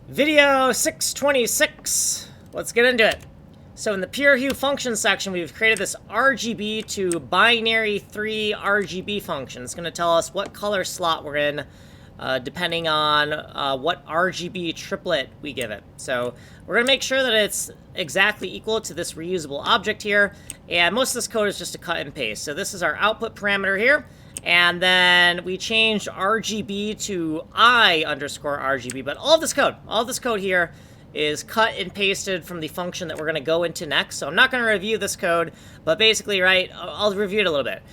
Video 626. Let's get into it. So in the Purehue function section, we've created this RGB to binary 3 RGB function. It's going to tell us what color slot we're in, depending on what RGB triplet we give it. So we're going to make sure that it's exactly equal to this reusable object here. And most of this code is just a cut and paste. So this is our output parameter here. And then we changed RGB to I_RGB. But all this code here is cut and pasted from the function that we're going to go into next. So I'm not going to review this code, but basically, right, I'll review it a little bit.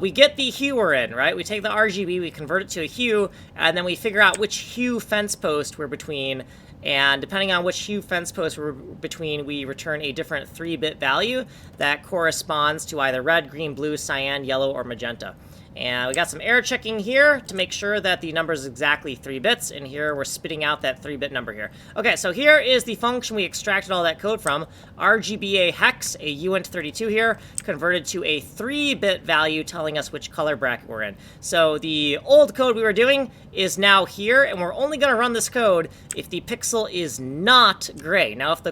We get the hue we're in, right? We take the RGB, we convert it to a hue, and then we figure out which hue fence post we're between. And depending on which hue fence post we're between, we return a different 3-bit value that corresponds to either red, green, blue, cyan, yellow, or magenta. And we got some error checking here to make sure that the number is exactly 3 bits, and here we're spitting out that 3-bit number here. Okay, so here is the function we extracted all that code from. RGBA hex, a uint32 here, converted to a 3-bit value telling us which color bracket we're in. So the old code we were doing is now here, and we're only going to run this code if the pixel is not gray. Now, if the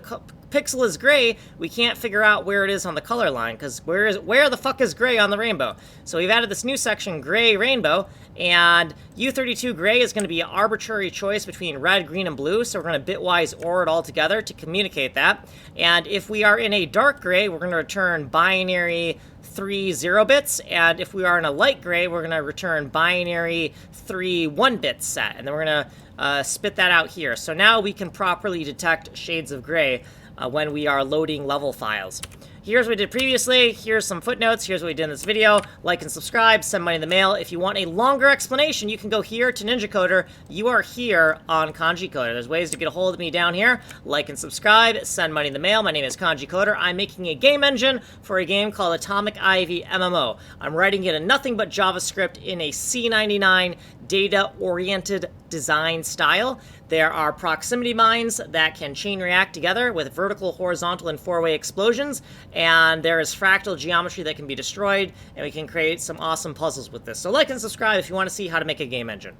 pixel is gray, we can't figure out where it is on the color line, because where the fuck is gray on the rainbow? So we've added this new section, gray rainbow, and U32 gray is going to be an arbitrary choice between red, green, and blue, so we're going to bitwise OR it all together to communicate that. And if we are in a dark gray, we're going to return binary 3 0-bits, and if we are in a light gray, we're going to return binary 3 1-bit set, and then we're going to spit that out here. So now we can properly detect shades of gray when we are loading level files. Here's what we did previously. Here's some footnotes. Here's what we did in this video. Like and subscribe. Send money in the mail. If you want a longer explanation, you can go here to Ninja Coder. You are here on Kanji Coder. There's ways to get a hold of me down here. Like and subscribe. Send money in the mail. My name is Kanji Coder. I'm making a game engine for a game called Atomic Ivy MMO. I'm writing it in nothing but JavaScript in a C99 data-oriented design style. There are proximity mines that can chain react together with vertical, horizontal, and 4-way explosions, and there is fractal geometry that can be destroyed, and we can create some awesome puzzles with this. So like and subscribe if you want to see how to make a game engine.